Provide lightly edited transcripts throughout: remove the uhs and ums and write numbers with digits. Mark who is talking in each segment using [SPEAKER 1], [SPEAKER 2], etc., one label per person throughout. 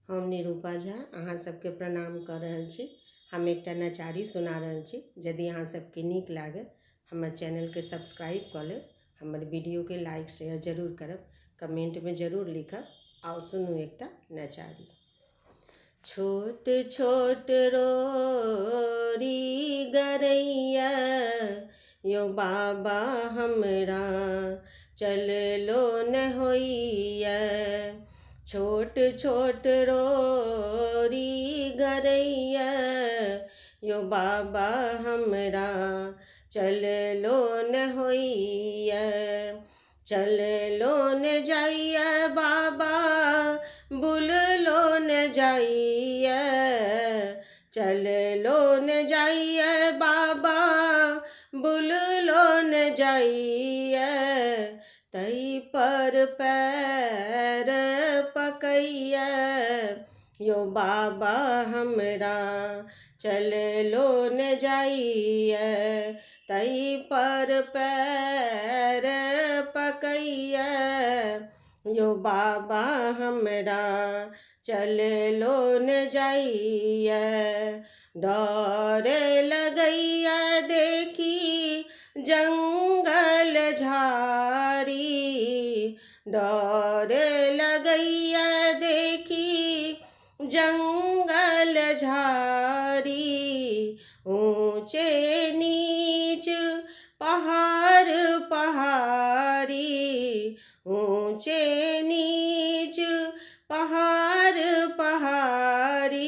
[SPEAKER 1] हम निरूपा झा अहाँ सबके प्रणाम कर रहल छी। हम एकटा नचारी सुना रहल छी। यदि अहाँ सबके नीक लागे हमर चैनल के सब्सक्राइब कर लेब, हमर वीडियो के लाइक शेयर जरूर करब, कमेंट में जरूर लिखब। आओ सुनू एकटा नचारी। छोट छोट रोरी गरैया यो बाबा हमरा चललो न होइया। छोट छोट रोरी गरैया यो बाबा हमरा चललो न होइया। चललो न जाइया बाबा बुललो न जाइया। चललो न जाइया बाबा बुललो न जाइया। तई पर पैर पकैया यो बाबा हमरा चललो न जाइया। तई पर पैर पकैया यो बाबा हमरा चललो न जाइया। डर लगैया देखी जंगल झाड़ी। डर लगैया देखी जंगल झाड़ी। ऊंचे नीच पहाड़ पहाड़ी। ऊंचे नीच पहाड़ पहाड़ी।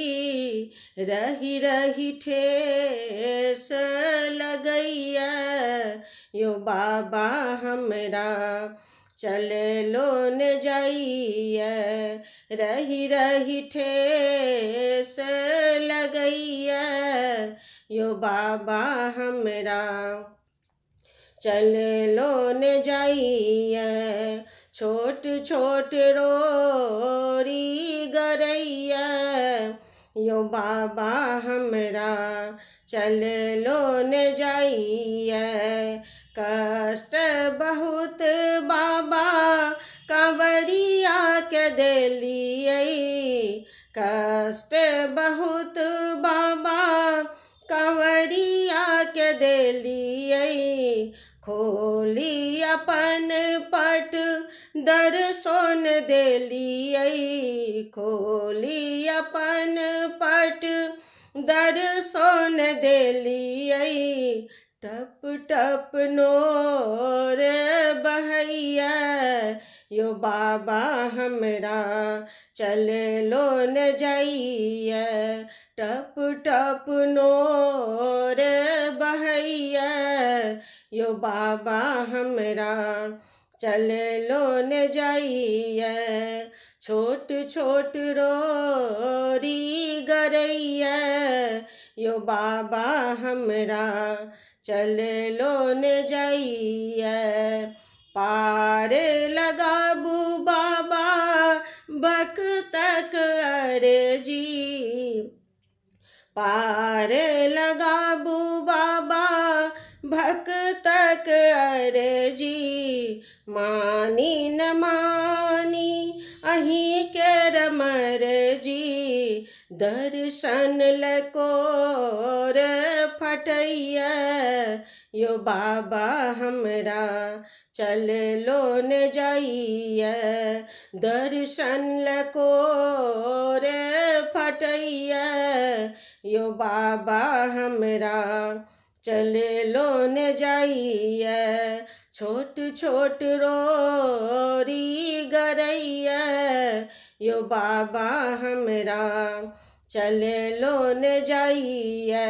[SPEAKER 1] रही रही ठेस लगैया यो बाबा हमरा चललो न जाइया। रही रही ठेस लगैया यो बाबा हमरा चललो न जाइया। छोट छोट रोरी गरैया यो बाबा हमरा चललो न जाइया। कष्ट बहुत बाबा कांवरिया के देलियै। कष्ट बहुत बाबा कांवरिया के देलियै। खोली अपन पट दर्शन देलियै। खोली अपन पट दर्शन देलियै। टप टप नोर बहैया यो बाबा हमरा चललो न जाइया। टप टप नोर बहैया यो बाबा हमरा चललो न जाइया। छोट छोट रोरी गरैया यो बाबा हमरा चललो न जाइया। पार लगाबू बाबा भक्तक अर्जी। पार लगाबू बाबा भक्तक अर्जी। मानी न मानी अहीं केर मर्जी। दर्शन लकोर फटैया यो बाबा हमरा चललो न जाइया। दर्शन लकोर फटैया यो बाबा हमरा चललो न जाइया। छोट छोट रोरी गरैया यो बाबा हमरा चललो न जाइया।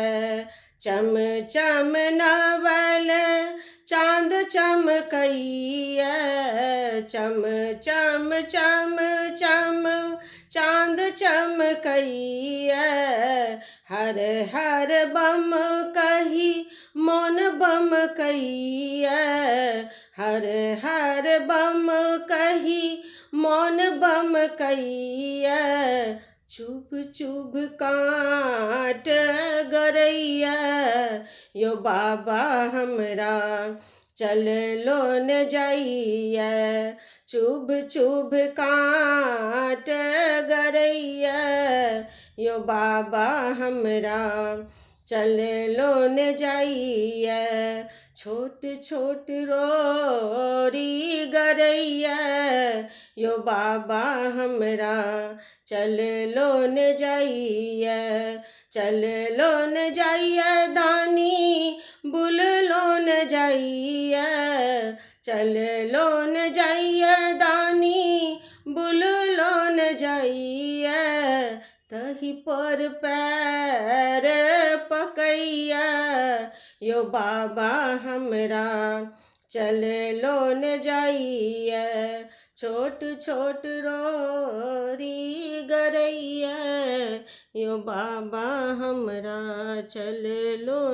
[SPEAKER 1] चम चम नवल चांद चमकैया। चम चम चम चम चांद चमकैया। हर हर बम कही मन बम कैया। हर हर बम कही मन बम कैया। चुभ चुभ काट गरैया यो बाबा हमरा चललो न जाइया। चुभ चुभ काट गरैया यो बाबा हमरा चल लो न जाइए छोट छोट रोरी गरैया यो बाबा हमरा चल लो न जाइए चल लो न जाइए दानी बुल लो न जाइए चल लो न जाइए दानी बुल लो न जाइए तही पर पैर पकैया यो बाबा हमरा चल लो न जाइए छोट छोट रोरी गरैया यो बाबा हमरा चल लो